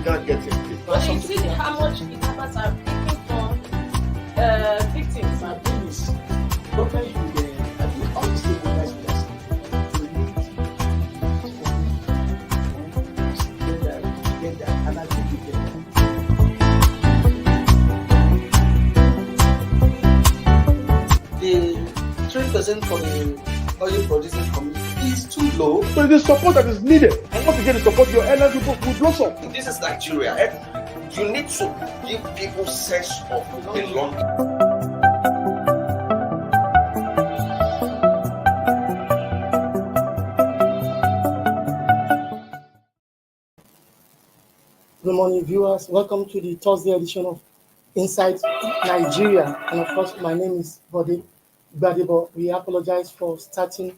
can't get it. But you see how much kidnappers are taking from victims. My thing is, government should, I think all the stakeholders in that get that, and I think we get that. The 3% for the oil producing community is too low. So the support that is needed. And once you get the support, your energy will blossom. This is Nigeria. You need to give people sense of belonging. Good morning, viewers. Welcome to the Thursday edition of Inside Nigeria. And of course, my name is Bode Gbadebo. We apologize for starting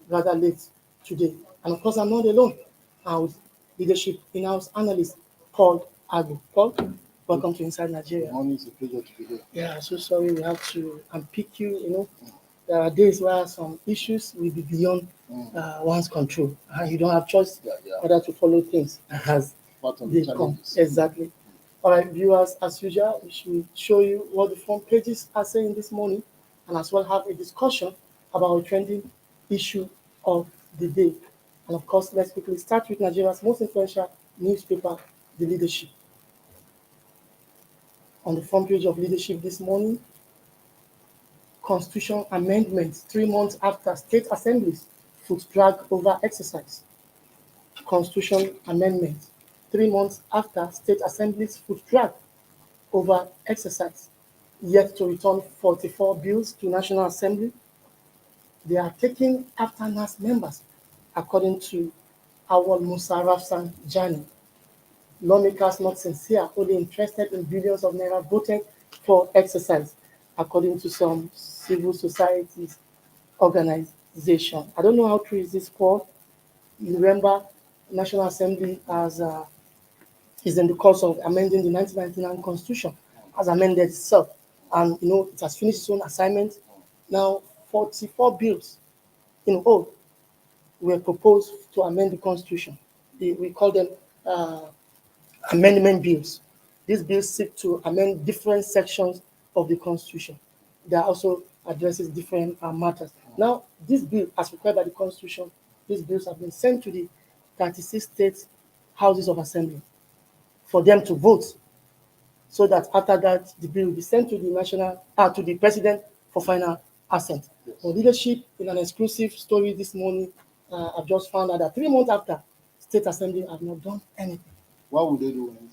rather late today. And of course, I'm not alone. I'm with leadership in-house analyst Paul Agbo. Paul, welcome to Inside Nigeria. Good morning, it's a pleasure to be here. Yeah, so sorry we have to unpick you. You know, there are days where some issues will be beyond one's control, and you don't have choice whether to follow things as they come. Exactly. All right, viewers, as usual, we should show you what the front pages are saying this morning, and as well have a discussion about a trending issue of the day. And of course, let's quickly start with Nigeria's most influential newspaper, The Leadership. On the front page of Leadership this morning, Constitution Amendment 3 months after State Assemblies foot drag over exercise. Constitution Amendment 3 months after State Assemblies foot drag over exercise. Yet to return 44 bills to National Assembly. They are taking after NAS members, according to Awal Musa Rafsanjani. Lawmakers not sincere, only interested in billions of naira voted for exercise, according to some civil societies organization. I don't know how true is this, Paul. You remember, National Assembly is in the course of amending the 1999 Constitution, has amended itself, and you know it has finished its own assignment. Now, 44 bills in all were proposed to amend the Constitution. We call them amendment bills. These bills seek to amend different sections of the Constitution. They also addresses different matters. Now, this bill, as required by the Constitution, these bills have been sent to the 36 state houses of assembly for them to vote, so that after that, the bill will be sent to the president for final assent. Yes. For Leadership, in an exclusive story this morning, I've just found out that 3 months after, State Assembly have not done anything. Why would they do anything?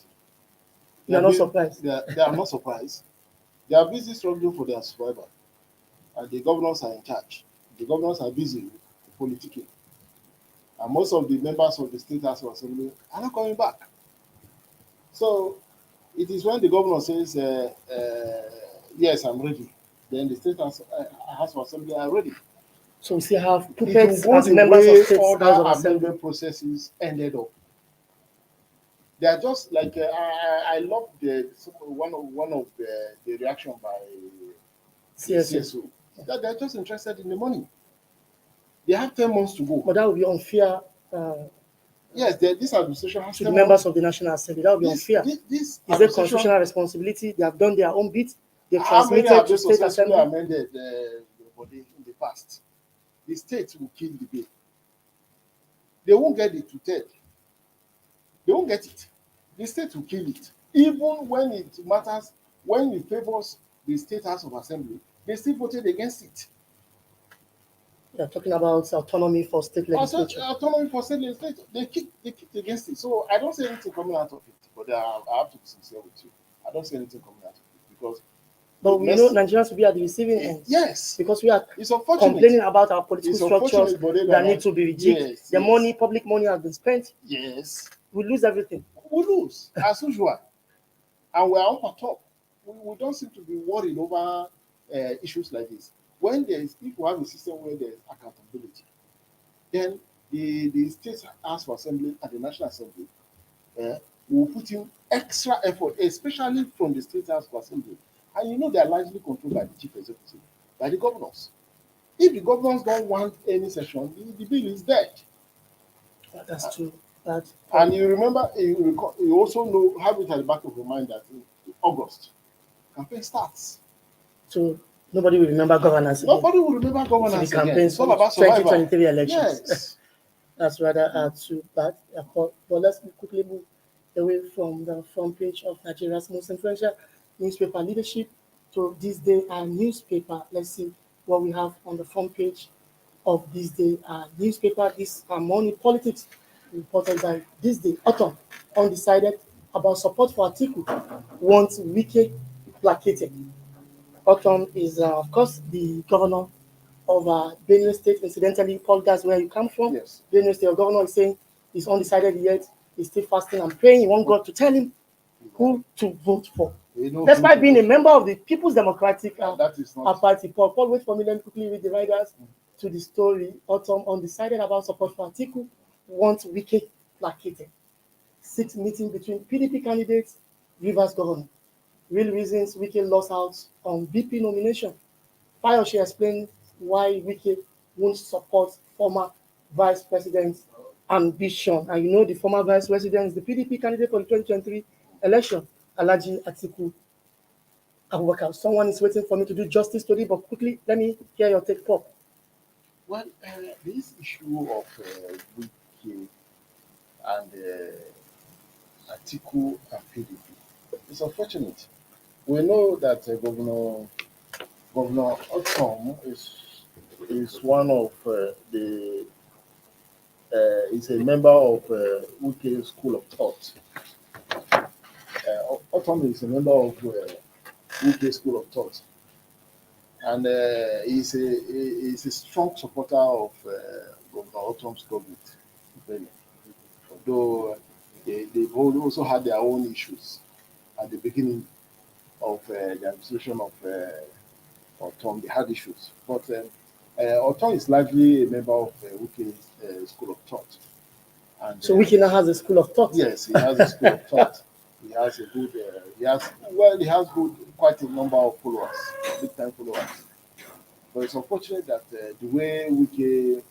You are not surprised. They are not surprised. They are busy struggling for their survival. And the governors are in charge. The governors are busy politicking. And most of the members of the State House of Assembly are not coming back. So it is when the governor says, yes, I'm ready, then the State House of Assembly are ready. So we still have puppets as members of State House of Assembly. Amendment processes ended up. They are just like I love one of the reaction by CSO. That they're just interested in the money. They have 10 months to go. But that would be unfair. Yes, this administration has to the members of the National Assembly. That would be unfair. This is their constitutional responsibility. They have done their own bit. They transmitted to State Assembly. Amended in the past. The state will kill the bill. They won't get it to TED. They won't get it. The state will kill it. Even when it matters, when it favors the State House of Assembly, they still voted against it. You're talking about autonomy for state legislature. Autonomy for state legislature. They kicked against it. So I don't see anything coming out of it. But I have to be sincere with you. I don't see anything coming out of it because. But we know Nigerians will be at the receiving end. Yes. Because we are complaining about our political structures that need to be rejigged. Yes, the money, public money has been spent. Yes. We lose everything. We lose, as usual. And we are up at top. We don't seem to be worried over issues like this. When if we have a system where there is accountability, then the State House of Assembly and the National Assembly will put in extra effort, especially from the State House of Assembly. And you know they are largely controlled by the Chief Executive, by the governors. If the governors don't want any session, the bill is dead. That's true. That And you remember, you also know, have it at the back of your mind that in August, campaign starts. so nobody will remember governance again. Nobody will remember To the governance again. campaigns It's all for about survival. 2023 elections. Yes. That's rather too bad. But let's quickly move away from the front page of Nigeria's most influential newspaper leadership to this day newspaper. Let's see what we have on the front page of this day newspaper. This morning politics reported by this day autumn undecided about support for Atiku wants Wike placated. Autumn is, of course, the governor of Benue State. Incidentally, Paul, that's where you come from. Yes. Benue State, your governor is saying he's undecided yet. He's still fasting and praying. He wants God to tell him who to vote for. Despite being a member of the People's Democratic that is not Party. Paul, wait for me. Let me quickly read the riders to the story. Autumn undecided about support for Atiku wants Wike placated. 6 meeting between PDP candidates, Rivers governor. Real reasons Wike lost out on BP nomination. Fayose explained why Wike won't support former vice president's ambition. And you know the former vice president is the PDP candidate for the 2023 election, Alhaji Atiku Abubakar. Someone is waiting for me to do justice to it, but quickly, let me hear your take, Paul. Well, this issue of Wike and Atiku and PDP is unfortunate. We know that Governor Otom is one of is a member of Wike School of Thought. Otom is a member of Wike School of Thought, and he's a strong supporter of Governor Otom's government. Though they've also had their own issues at the beginning of the administration of Otom. They had issues, but Otom is largely a member of Wike's School of Thought. And so Wike now has a School of Thought. Yes, he has a School of Thought. He has a good. He has quite a number of followers, big time followers. But it's unfortunate that the way Wike,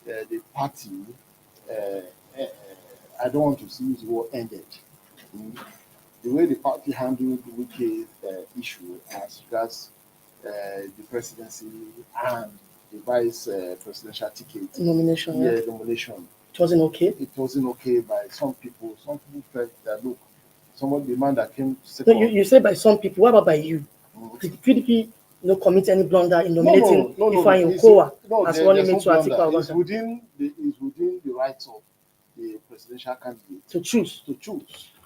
the party, I don't want to use the word ended. The way the party handled Wike's issue as regards the presidency and the vice presidential ticket Nomination. Yeah, nomination. It wasn't okay. It wasn't okay by some people. Some people felt that look, the man that came second. No, you say by some people. What about by you? Did the PDP commit any blunder in nominating Ifeanyi Okowa as running mate to Atiku Abubakar? It's within the rights of the presidential candidate to choose.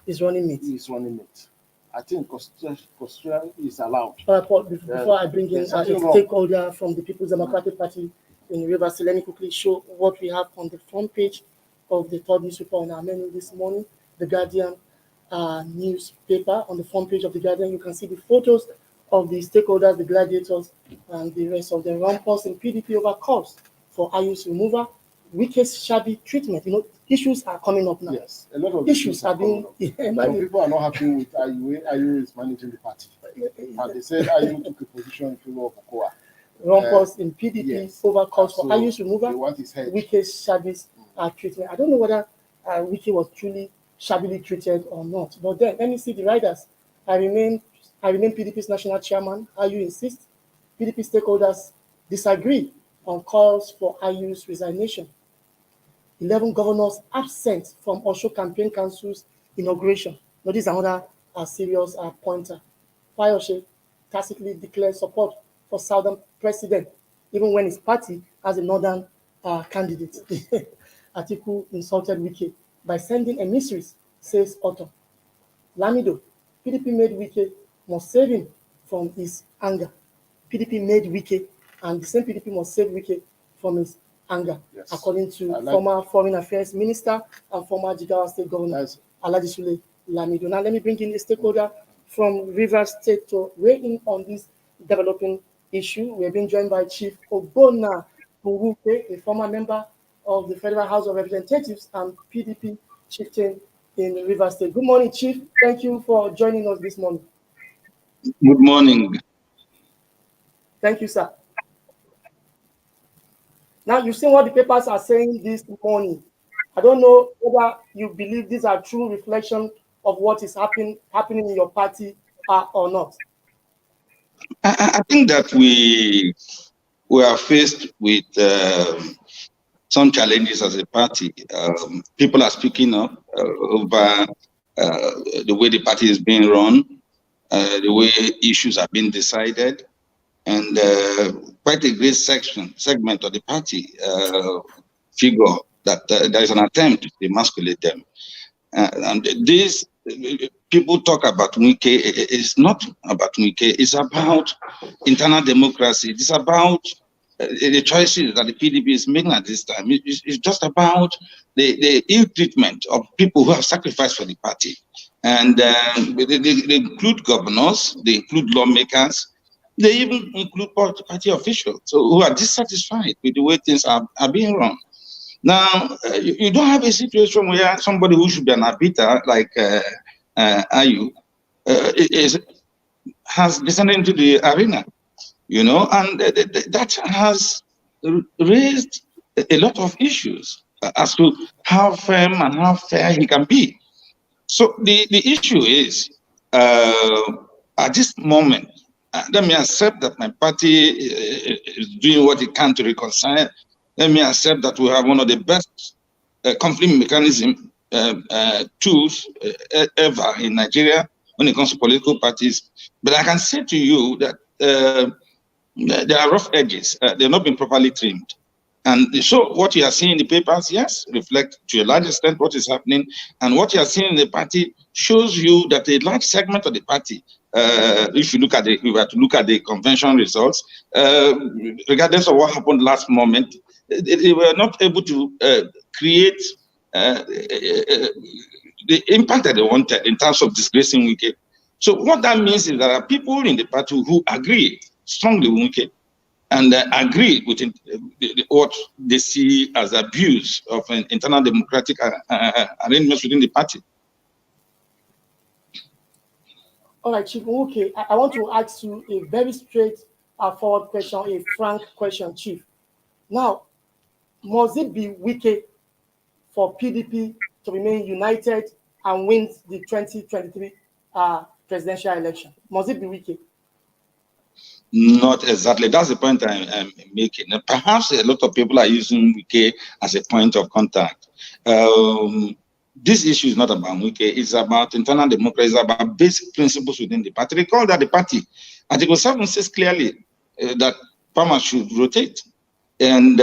His running mate. His running mate. I think constitution is allowed. Paul, before I bring in a stakeholder from the People's Democratic Party in Rivers, let me quickly show what we have on the front page of the third newspaper on our menu this morning, the Guardian newspaper. On the front page of the Guardian, you can see the photos of the stakeholders, the gladiators, and the rest of the rumpus in PDP over calls for Ayu's removal. Wike's shabby treatment. Issues are coming up now. Yes, a lot of issues are being. Some people are not happy with Ayu is managing the party. And they said Ayu took a position in favor of Okowa. Rumpus in PDP yes. over calls for Ayu's removal. They want his head. Wike's shabby treatment. I don't know whether Wike was truly shabbily treated or not. But then, let me see the riders. I remain PDP's national chairman. Ayu insists. PDP stakeholders disagree on calls for Ayu's resignation. 11 governors absent from Osho Campaign Council's inauguration. Now, this is another serious pointer. Fayose tacitly declared support for Southern president, even when his party has a northern candidate. Atiku insulted Wike by sending emissaries, says Autumn. Lamido, PDP made Wike must save him from his anger. PDP made Wike, and the same PDP must save Wike from his anger, yes. According to former Foreign Affairs Minister and former Jigawa State Governor, Alhaji Sule Lamido. Now, let me bring in a stakeholder from Rivers State to weigh in on this developing issue. We're being joined by Chief Ogbonna Buwupe, a former member of the Federal House of Representatives and PDP chieftain in Rivers State. Good morning, Chief. Thank you for joining us this morning. Good morning. Thank you, sir. Now, you've seen what the papers are saying this morning. I don't know whether you believe these are true reflection of what is happening in your party or not. I think that we are faced with some challenges as a party. People are speaking up over the way the party is being run, the way issues are being decided, and quite a great segment of the party figure that there is an attempt to demasculate them. And this people talk about Wike. It's not about Wike. It's about internal democracy. It's about the choices that the PDP is making at this time. It's just about the ill treatment of people who have sacrificed for the party. And they include governors, they include lawmakers, they even include party officials who are dissatisfied with the way things are being run. Now, you don't have a situation where somebody who should be an arbiter, like Ayu, has descended into the arena, and that has raised a lot of issues as to how firm and how fair he can be. So the issue is, at this moment, let me accept that my party is doing what it can to reconcile. Let me accept that we have one of the best conflict mechanism tools ever in Nigeria when it comes to political parties. But I can say to you that there are rough edges. They've not been properly trimmed. And so what you are seeing in the papers, yes, reflect to a large extent what is happening. And what you are seeing in the party shows you that a large segment of the party, if we were to look at the convention results, regardless of what happened last moment, they were not able to create the impact that they wanted in terms of disgracing Wike. So what that means is there are people in the party who agree strongly with Wike and agree with what they see as abuse of an internal democratic arrangements within the party. All right, Chief Nwuke, I want to ask you a very straightforward question, a frank question, Chief. Now, must it be Wike for PDP to remain united and win the 2023 presidential election? Must it be Wike? Not exactly. That's the point I'm making. Perhaps a lot of people are using Wike as a point of contact. This issue is not about Wike. It's about internal democracy. It's about basic principles within the party. Recall that the party, Article 7 says clearly that farmers should rotate. And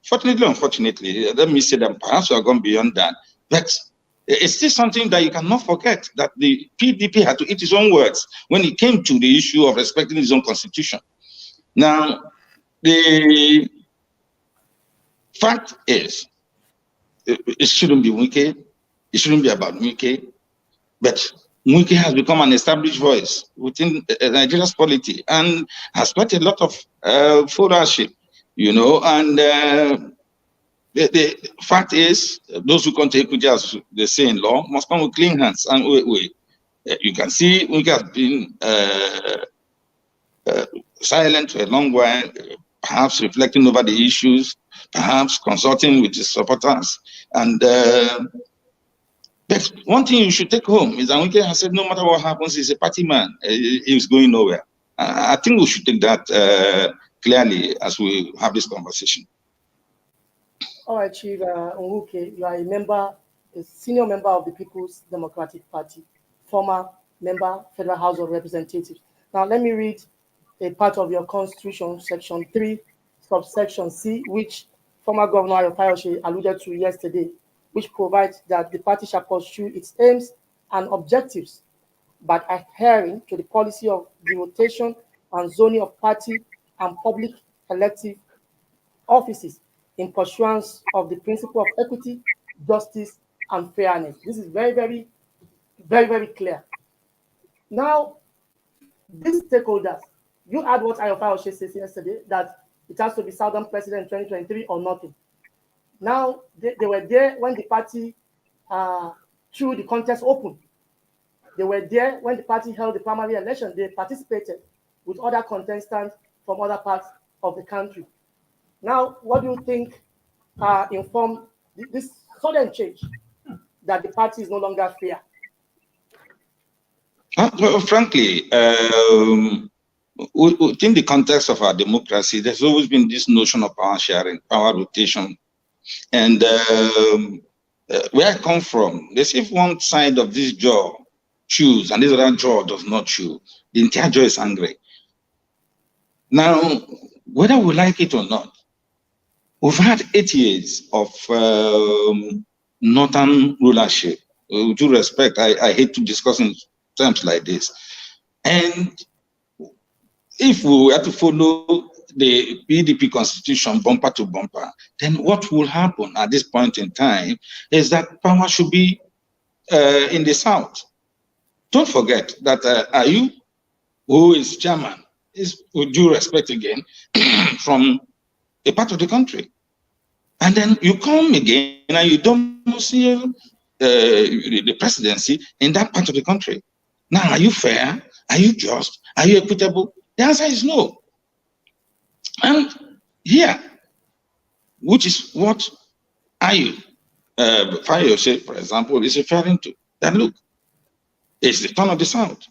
fortunately, unfortunately, let me say that perhaps we have gone beyond that. But it's still something that you cannot forget, that the PDP had to eat its own words when it came to the issue of respecting its own constitution. Now, the fact is, it shouldn't be Wike. It shouldn't be about Wike. But Wike has become an established voice within Nigeria's polity and has got a lot of followership, and the fact is, those who come to equity, as they say in law, must come with clean hands. And you can see Wike has been silent for a long while, perhaps reflecting over the issues, perhaps consulting with his supporters. And but one thing you should take home is that Wike has said no matter what happens, he's a party man. He's going nowhere. I think we should take that clearly as we have this conversation. All right, Chief Nwuke, you are a senior member of the People's Democratic Party, former member, Federal House of Representatives. Now, let me read a part of your Constitution, Section 3, subsection C, which former Governor Ayo Fayose alluded to yesterday, which provides that the party shall pursue its aims and objectives by adhering to the policy of the rotation and zoning of party and public elective offices in pursuance of the principle of equity, justice, and fairness. This is very, very, very, very clear. Now, these stakeholders, you heard what Ayo Fayose said yesterday, that it has to be Southern president in 2023 or nothing. Now, they were there when the party threw the contest open. They were there when the party held the primary election. They participated with other contestants from other parts of the country. Now, what do you think informed this sudden change that the party is no longer fair? Well, frankly, within the context of our democracy, there's always been this notion of power sharing, power rotation. And where I come from, there's if one side of this jaw chews and this other jaw does not chew, the entire jaw is angry. Now, whether we like it or not, we've had 8 years of northern rulership. With due respect, I hate to discuss in terms like this. And if we were to follow the PDP constitution bumper to bumper, then what will happen at this point in time is that power should be in the south. Don't forget that Ayu, who is chairman, is, with due respect again, from a part of the country. And then you come again and you don't see the presidency in that part of the country. Now, are you fair? Are you just? Are you equitable? The answer is no. And here, which is what Ayu, Fayose, for example, is referring to, that look, it's the turn of the South.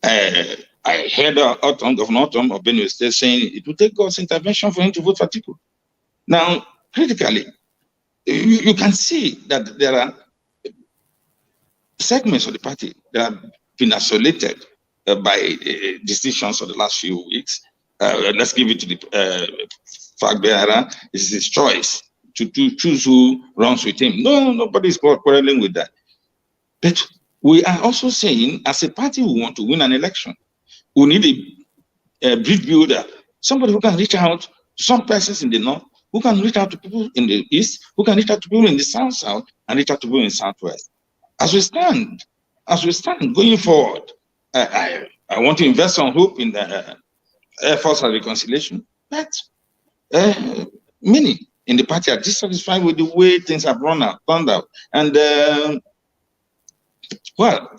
I heard Governor Autumn of Benue State saying it would take God's intervention for him to vote for Atiku. Now, critically, you can see that there are segments of the party that have been isolated by decisions of the last few weeks. Let's give it to the flag bearer. It's his choice to choose who runs with him. No, nobody's quarreling with that. But we are also saying, as a party, we want to win an election. We need a bridge builder, somebody who can reach out to some persons in the north, who can reach out to people in the east, who can reach out to people in the south, and reach out to people in the southwest. As we stand going forward, I want to invest some hope in the efforts of reconciliation, but many in the party are dissatisfied with the way things have turned out. And well,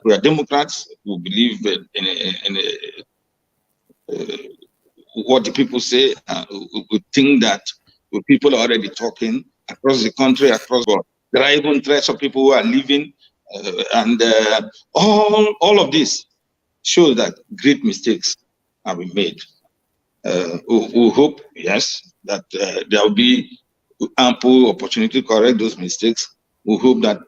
we are Democrats. We believe in what the people say. We think that people are already talking across the country, across the world. There are even threats of people who are leaving, and all of this shows that great mistakes have been made. We hope, yes, that there will be ample opportunity to correct those mistakes. We hope that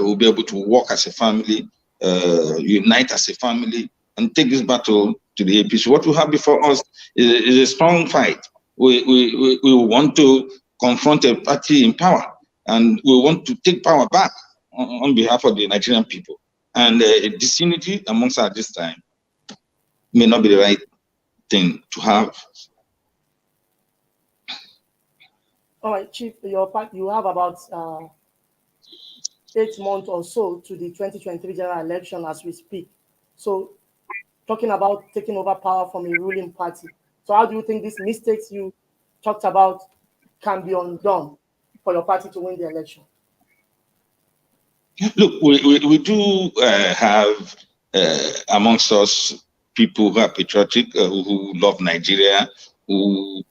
we'll be able to work as a family, unite as a family, and take this battle to the APC. What we have before us is a strong fight. We want to confront a party in power, and we want to take power back on behalf of the Nigerian people. And disunity amongst us at this time may not be the right thing to have. All right, Chief, you have about 8 months or so to the 2023 general election as we speak. So, talking about taking over power from a ruling party. So, how do you think these mistakes you talked about can be undone for your party to win the election? Look, we do have amongst us people who are patriotic, who love Nigeria, who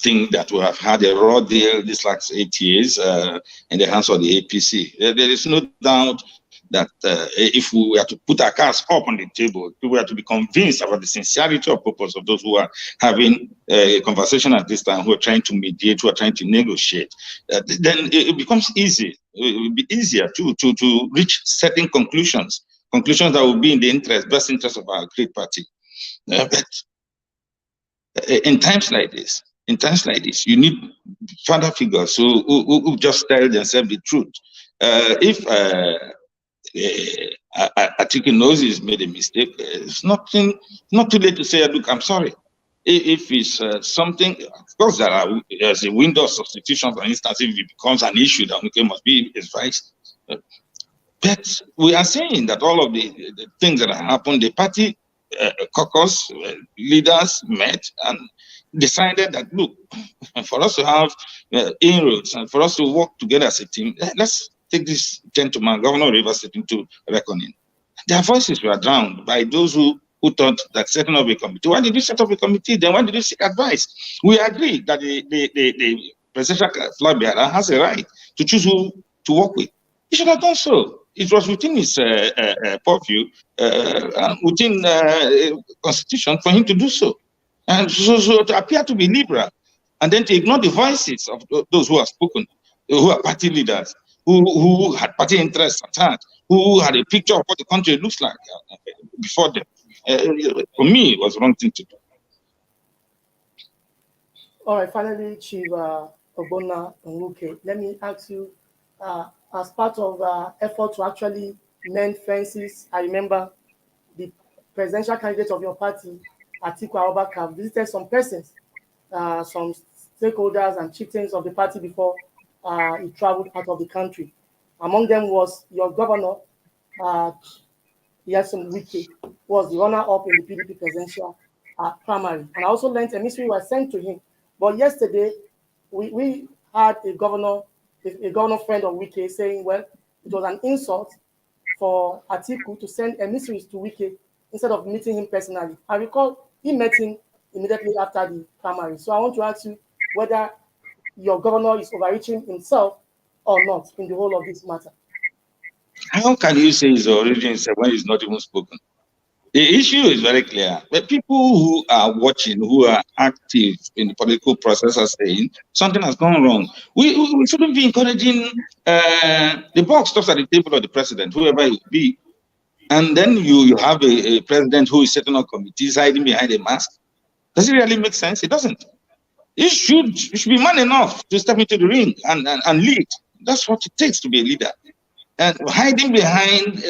think that we have had a raw deal this last 8 years in the hands of the APC. There is no doubt that if we were to put our cards up on the table, we were to be convinced about the sincerity of purpose of those who are having a conversation at this time, who are trying to mediate, who are trying to negotiate, then it becomes easy. It will be easier to reach certain conclusions that will be in the best interest of our great party. But in times like this, you need father figures who just tell themselves the truth. If Atiku knows he's made a mistake, it's not too late to say, look, I'm sorry. If it's something, of course, there's a window of substitution, for instance, if it becomes an issue that must be advised. But we are saying that all of the things that have happened, the party caucus leaders met and decided that, look, for us to have inroads and for us to work together as a team, let's take this gentleman, Governor of Rivers State, into reckoning. Their voices were drowned by those who thought that setting up a committee. Why did you set up a committee? Then why did you seek advice? We agree that the Presidential flag bearer has a right to choose who to work with. He should have done so. It was within his purview, within constitution for him to do so. And so to appear to be liberal, and then to ignore the voices of those who have spoken, who are party leaders, who had party interests at heart, who had a picture of what the country looks like before them. For me, it was the wrong thing to do. All right, finally, Chief Ogbonna Nwuke, let me ask you, as part of effort to actually mend fences, I remember the presidential candidate of your party, Atiku Abubakar, visited some persons, some stakeholders and chieftains of the party before he traveled out of the country. Among them was your governor, Nyesom Wike, who was the runner-up in the PDP presidential primary. And I also learned a mystery was sent to him. But yesterday, we had a governor friend of Wike saying, well, it was an insult for Atiku to send emissaries to Wike instead of meeting him personally. I recall he met him immediately after the primary. So I want to ask you whether your governor is overreaching himself or not in the whole of this matter. How can you say his origin when he's not even spoken? The issue is very clear. But people who are watching, who are active in the political process are saying something has gone wrong. We shouldn't be encouraging the buck stops at the table of the president, whoever it be. And then you have a president who is sitting on committees hiding behind a mask. Does it really make sense? It doesn't. You should be man enough to step into the ring and lead. That's what it takes to be a leader. And hiding behind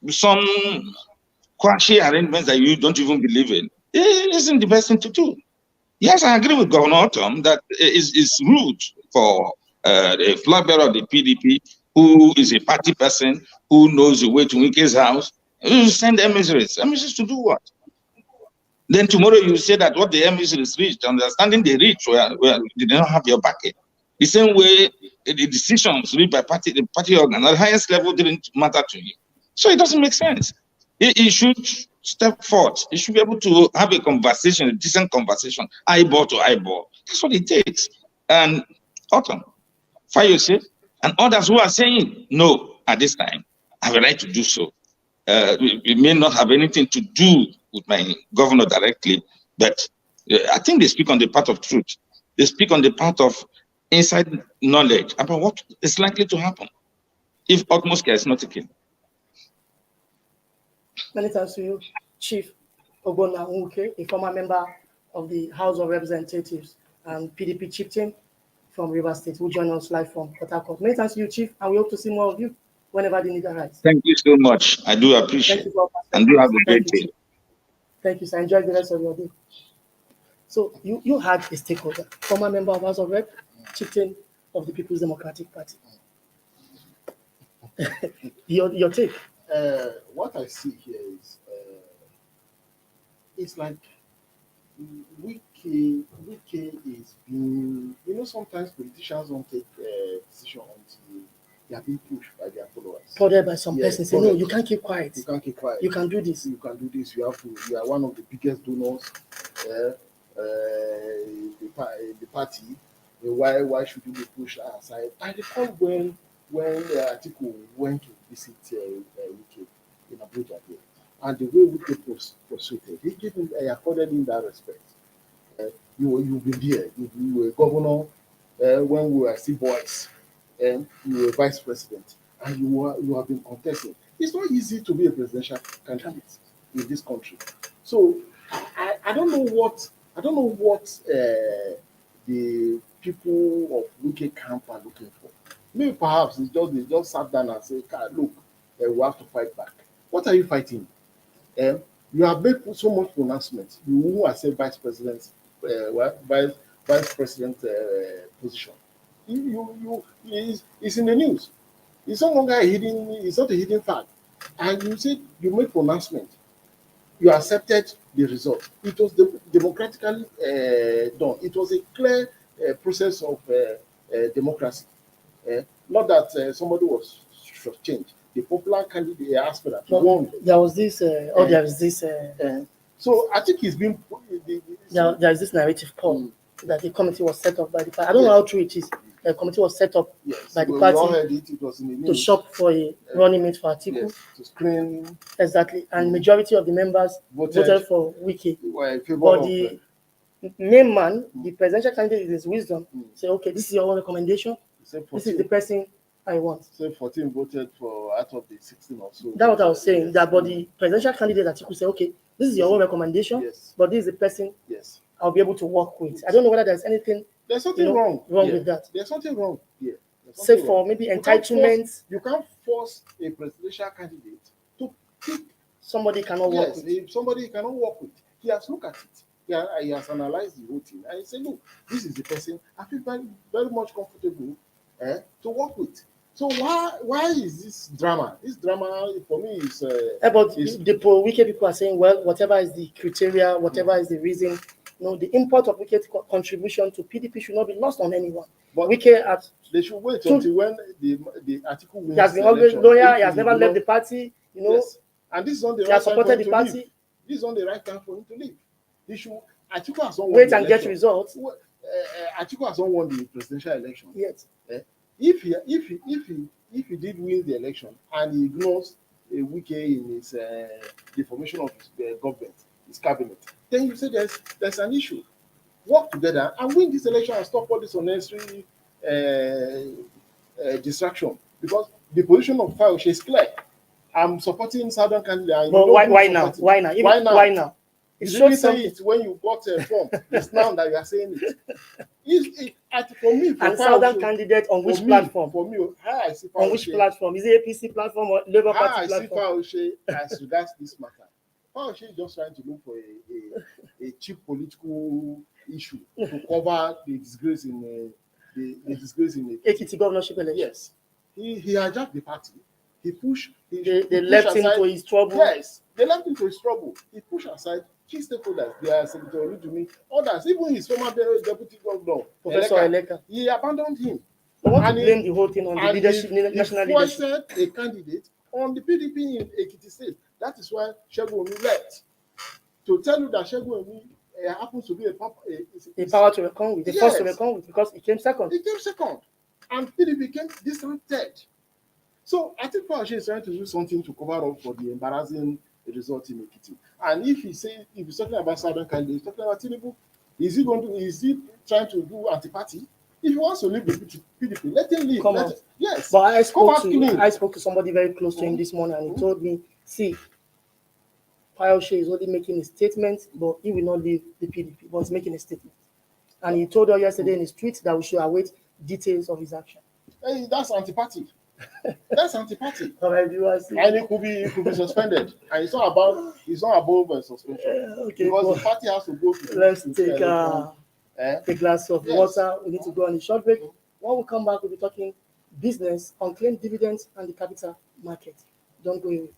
some quashy arrangements that you don't even believe in, it isn't the best thing to do. Yes, I agree with Governor Autumn that it's rude for a flag bearer of the PDP, who is a party person, who knows the way to Wike's house, send emissaries. Emissaries to do what? Then tomorrow you say that what the emissaries reached, understanding they reached where they don't have your backing. The same way the decisions reached by the party organ at the highest level didn't matter to you. So it doesn't make sense. He should step forth. He should be able to have a conversation, a decent conversation, eyeball to eyeball. That's what it takes. And Autumn, Fayose, and others who are saying no at this time have a right to do so. It may not have anything to do with my governor directly, but I think they speak on the part of truth. They speak on the part of inside knowledge about what is likely to happen if utmost care is not taken. Many thanks to you, Chief Ogbonna Nwuke, a former member of the House of Representatives and PDP chieftain from Rivers State, who joined us live from Port Harcourt. Many thanks to you, Chief, and we hope to see more of you whenever the need arises. Thank you so much. I do appreciate it. And do have a great day. Thank you, sir. Enjoy the rest of your day. So you had a stakeholder, former member of House of Rep, chieftain of the People's Democratic Party. Your take? What I see here is it's like Wike is being, sometimes politicians don't take decision until they are being pushed by their followers. Prodded by some person. Say, no, you can't keep quiet. You can't keep quiet. You can do this. You can do this. You have to. You are one of the biggest donors. The party. Why should you be pushed aside? I recall when Atiku went to visit Wike in Abuja here, and the way Wike proceeded, he gave him, accorded him that respect. You've been there. You were governor when we were still boys, and you were vice president, and you have been contesting. It's not easy to be a presidential candidate in this country. So I don't know what the people of Wike camp are looking for. Maybe perhaps it's just they just sat down and say, look, we have to fight back. What are you fighting? You have made so much pronouncement. You who are said vice president, vice president position. It's in the news. It's no longer it's not a hidden fact. And you said you made pronouncement. You accepted the result. It was democratically done. It was a clear process of democracy. Not that somebody was changed. The popular candidate asked for that. Won. There was this. There is this. So I think it's been. There is this narrative, Paul, that the committee was set up by the party. I don't know how true it is. The committee was set up Yes, by the we party all heard it. It was in the to news. shop for a running mate for Atiku. Yes, to screen. Exactly. And majority of the members voted for Wiki. Were in favor But of the main man, the presidential candidate, in his wisdom, say, okay, this is your own recommendation. This is the person I want. So 14 voted for out of the 16 or so. That's what I was saying. That but the presidential candidate Atiku say, okay, this is your own recommendation, Yes. but this is the person Yes. I'll be able to work with. I don't know whether there's anything There's something wrong with that. There's something wrong here. Say for maybe entitlements. You can't force a presidential candidate to pick somebody cannot work with. If somebody cannot work with. He has looked at it. He has analyzed the whole thing and he said, look, this is the person I feel very, very much comfortable to work with. So why is this drama? This drama for me is but the pro-wicked people are saying, well, whatever is the criteria, whatever is the reason, the import of wicked contribution to PDP should not be lost on anyone. But they should wait until when the article wins. He has been always loyal. He has never left the party. Yes. And this is on the right time for him to leave. This is on the right time for him to leave. He should. Atiku has not won wait and get results. Atiku has not won the presidential election yet. If he did win the election and he ignores a Wiki in his the formation of his government, his cabinet, then you say there's an issue. Work together and win this election and stop all this unnecessary distraction. Because the position of Fayose is clear. I'm supporting Southern candidate. But why now? Why now? Why now? You didn't say it when you got a form. It's now that you are saying it. For me, and Southern candidate on which platform? For me, how I see Fayose, on which platform? Is it APC platform or Labour Party platform? How I see Fayose as regards this matter. Fayose is just trying to look for a cheap political issue to cover the disgrace in the disgrace in the Ekiti governorship election. Yes, he hijacked the party. He pushed. They left him to his trouble. Yes, they left him to his trouble. He pushed aside key stakeholders. They are Secretary Olujumi, others, even his former deputy governor, Professor Eleka. He abandoned him. I want to blame the whole thing on the leadership, national leadership. He a candidate on the PDP in Ekiti State. That is why Segun Omi left. To tell you that Segun Omi happens to be a power to reckon with, the force to reckon with, because he came second. He came second, and PDP came distant third. So I think Fayose is trying to do something to cover up for the embarrassing result in Ekiti. And if he's talking about Southern candidates, he's talking about Tinubu, is he trying to do anti-party? If he wants to leave the PDP, let him leave. Yes. But I spoke to somebody very close to him this morning, and he told me, see, Fayose is only making a statement, but he will not leave the PDP, but he's making a statement. And he told us yesterday in his tweet that we should await details of his action. Hey, that's anti-party. That's anti-party. And it could be suspended. And it's not above suspension. Okay, because the party has to go to. Let's take a glass of water. We need to go on a short break. When we come back, we'll be talking business, unclaimed dividends, and the capital market. Don't go away.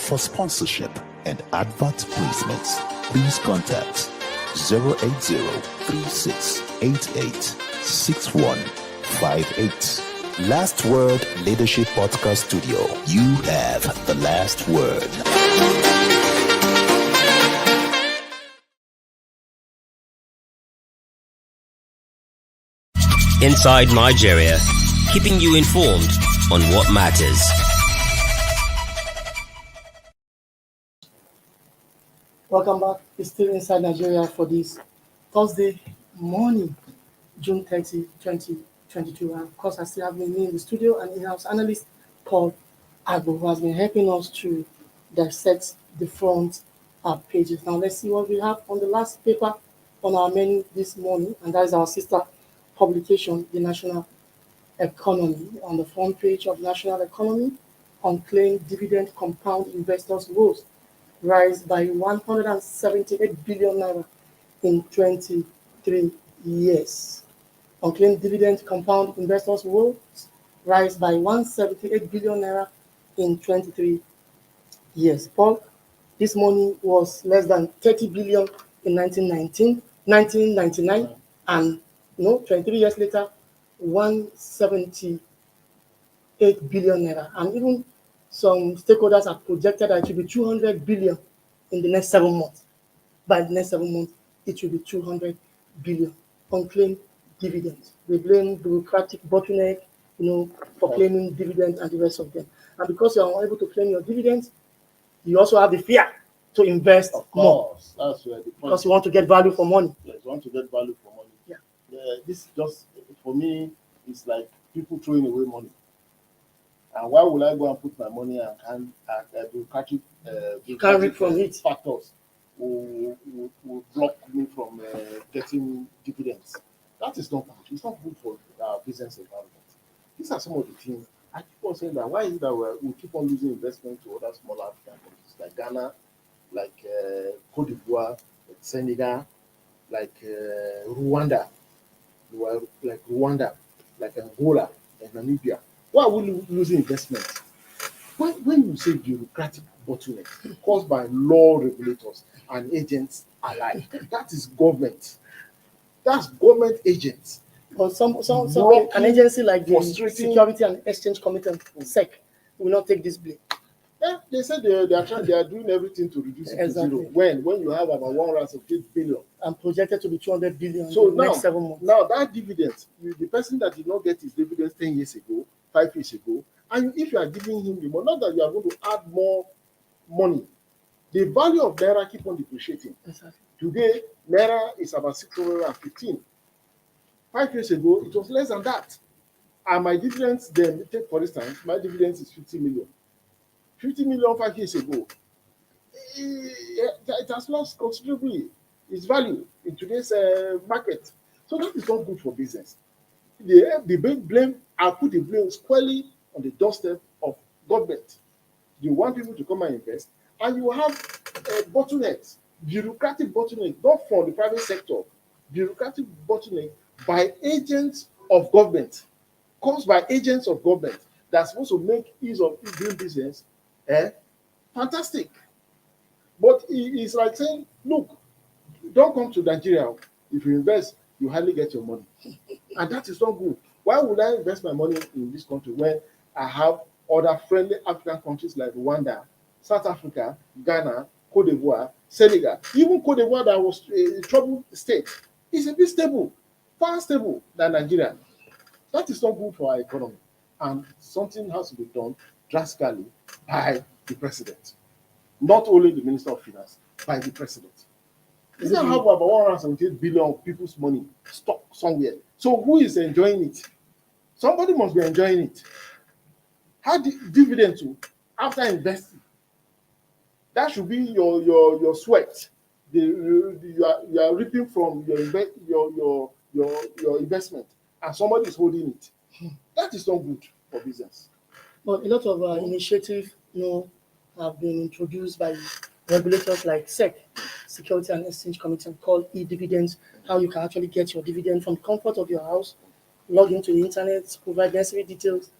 For sponsorship and advert placements, please contact 080-3688-6158. Last Word Leadership Podcast Studio. You have the last word. Inside Nigeria, keeping you informed on what matters. Welcome back. It's still Inside Nigeria for this Thursday morning, June 30, 2022. And of course, I still have me in the studio and in-house analyst Paul Agbo, who has been helping us to dissect the front pages. Now, let's see what we have on the last paper on our menu this morning, and that is our sister publication, the National economy, on the front page of National Economy, unclaimed dividend compound investors rose, rise by 178 billion naira in 23 years. Unclaimed dividend compound investors rose, rise by 178 billion naira in 23 years. Paul, this money was less than 30 billion in 1999, and 23 years later, 178 billion naira. And even some stakeholders have projected that it will be 200 billion in the next 7 months. By the next 7 months, it will be 200 billion unclaimed dividends. They blame bureaucratic bottleneck, for claiming dividends and the rest of them. And because you are unable to claim your dividends, you also have the fear to invest more. That's where the point. Because you want to get value for money. Yes, you want to get value for money. Yeah. This just, for me, it's like people throwing away money. And why would I go and put my money and bureaucratic can't reap from it. Factors will block me from getting dividends? That is not good. It's not good for our business environment. These are some of the things. I keep on saying that. Why is it that we keep on losing investment to other smaller African countries like Ghana, like Cote d'Ivoire, like Senegal, like Rwanda, like Angola, and Namibia? Why are we losing investment? When you say bureaucratic bottleneck caused by law regulators and agents alike, that is government. That's government agents. But an agency like the Security and Exchange Commission, SEC, will not take this blame. Yeah, they said they are doing everything to reduce it to zero. When you have about 108 billion and projected to be 200 billion so in the next 7 months. Now that dividend, the person that did not get his dividends 10 years ago, 5 years ago, and if you are giving him the money, not that you are going to add more money, the value of naira keep on depreciating. Exactly. Today, naira is about 615. 5 years ago, it was less than that. And my dividends then, take for instance, my dividends is 50 million. 50 million 5 years ago. It has lost considerably its value in today's market. So that is not good for business. The blame, I put the blame squarely on the doorstep of government. You want people to come and invest, and you have bottlenecks, bureaucratic bottleneck, not from the private sector, bureaucratic bottleneck by agents of government, caused by agents of government that's supposed to make ease of doing business fantastic. But it's like saying, look, don't come to Nigeria. If you invest, you hardly get your money. And that is not good. Why would I invest my money in this country when I have other friendly African countries like Rwanda, South Africa, Ghana, Cote d'Ivoire, Senegal? Even Cote d'Ivoire, that was a troubled state, is a bit stable, far stable than Nigeria. That is not good for our economy. And something has to be done drastically by the president. Not only the Minister of Finance, by the president. You don't have about 178 billion of people's money stuck somewhere. So who is enjoying it? Somebody must be enjoying it. How dividend to after investing? That should be your sweat. You are reaping from your investment, and somebody is holding it. That is not good for business. But a lot of initiatives, have been introduced by regulators like SEC, Security and Exchange Commission, called e-dividends, how you can actually get your dividend from the comfort of your house, log into the internet, provide necessary details,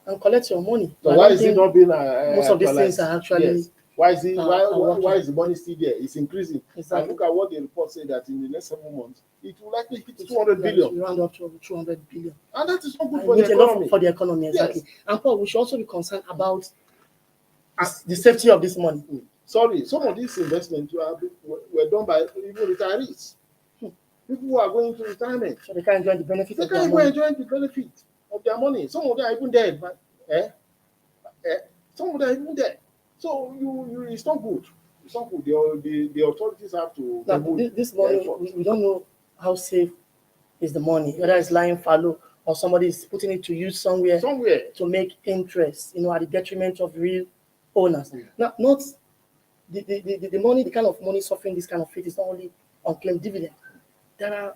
and collect your money. So why is it not being most of these things are actually... Yes. Why is the money still there? It's increasing. Exactly. And look at what the report said, that in the next 7 months, it will likely hit 200 billion. Round up to 200 billion. And that is not good for the economy. For the economy, exactly. Yes. And Paul, we should also be concerned about the safety of this money. Sorry, some of these investments were done by even retirees. People who are going to retirement. So they can't enjoy the benefit They of their can't money. enjoy the benefit of their money. Some of them are even dead. But, some of them are even dead. So it's not good. It's not good. The authorities have to... Now, this money, we don't know how safe is the money, whether it's lying fallow or somebody is putting it to use somewhere to make interest, at the detriment of real owners. Now, not the money, the kind of money suffering this kind of fate is not only unclaimed dividend. There are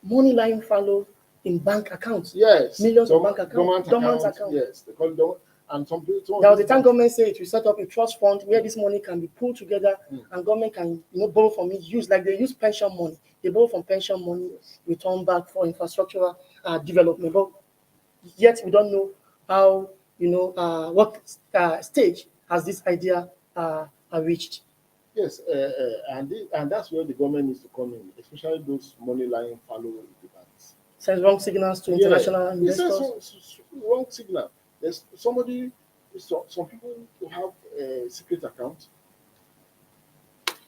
money lying fallow in bank accounts. Yes. Millions of bank accounts. Dormant accounts. Yes, they call it dormant. And some people. There was a time government said it will set up a trust fund where this money can be pulled together and government can borrow from it, use like they use pension money. They borrow from pension money, return back for infrastructural development. But yet we don't know how what stage has this idea reached. Yes, and that's where the government needs to come in, especially those money lying fallow in the banks. Sends wrong signals to international investors. It sends wrong signal. There's some people who have a secret account.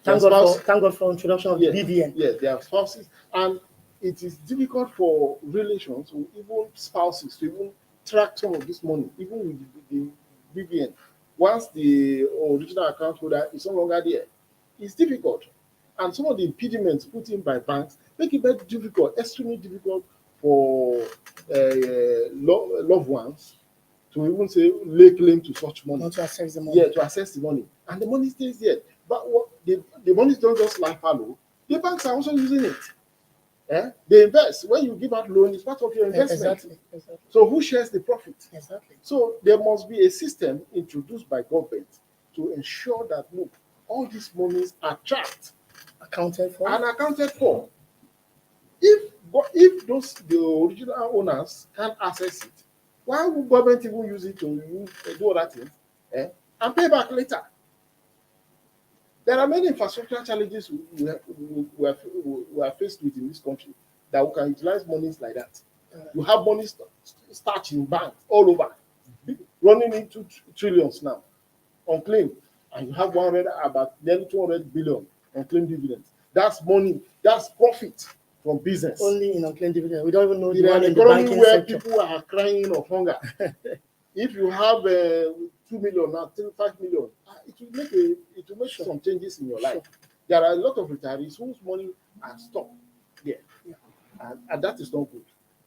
Thank God for introduction of BVN. Yes, they have spouses, and it is difficult for relations or even spouses to even track some of this money, even with the BVN. Once the original account holder is no longer there, it's difficult. And some of the impediments put in by banks make it very difficult, extremely difficult for loved ones to even say lay claim to such money. Not to access the money. Yeah, to access the money. And the money stays there. But what the money don't just lie fallow. The banks are also using it. They invest. When you give out loan, it's part of your investment. Exactly. So who shares the profit? Exactly. So there must be a system introduced by government to ensure that, look, all these monies are tracked, accounted for. If the original owners can't access it, why would government even use it to do other things and pay back later? There are many infrastructure challenges we are faced with in this country that we can utilize monies like that. You have money starch in banks all over, running into trillions now, unclaimed, and you have about nearly 200 billion unclaimed dividends. That's money, that's profit from business. Only in unclaimed dividends. We don't even know in an economy where people are crying of hunger. If you have 2 million now, 5 million, it will make some changes in your life. There are a lot of retirees whose money are stuck there, and that is not good.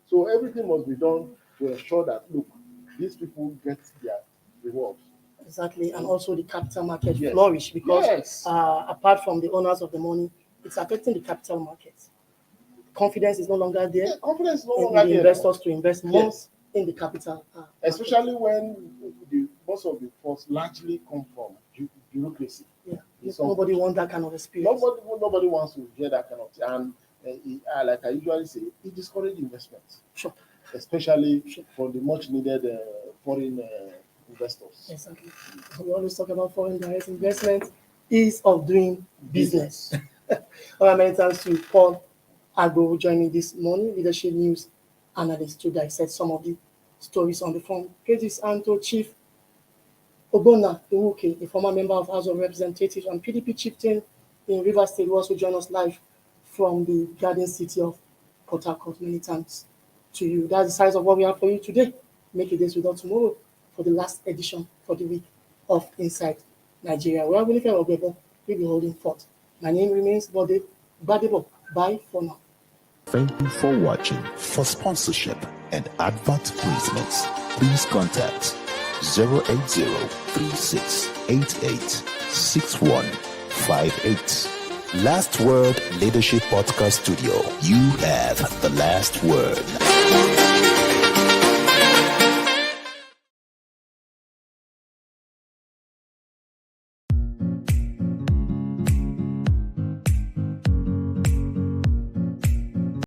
So everything must be done to ensure that, look, these people get their rewards. Exactly, and also the capital market flourish because apart from the owners of the money, it's affecting the capital markets. Confidence is no longer there. Yeah, confidence is no in longer the there. Investors to invest more in the capital. Especially when most of the funds largely come from bureaucracy. Yeah, nobody wants that kind of experience. Nobody wants to hear that kind of thing. And like I usually say, it discourages investments. Sure. Especially for the much needed foreign investors. Exactly. We always talk about foreign direct investment, ease of doing business. All right, many thanks to Paul Agbo joining this morning, leadership news analyst, to dissect some of the stories on the front pages, and to Chief Ogbonna Iwuke, a former member of House of Representatives and PDP chieftain in Rivers State, who also joined us live from the Garden City of Port Harcourt. Many thanks to you. That's the size of what we have for you today. Make a day without tomorrow for the last edition for the week of Inside Nigeria. We are Winifred Ogwebo. We'll be holding forth. My name remains Badebo. Bye for now. Thank you for watching. For sponsorship and advert placements, please contact 080-3688-6158. Last Word Leadership Podcast Studio. You have the last word.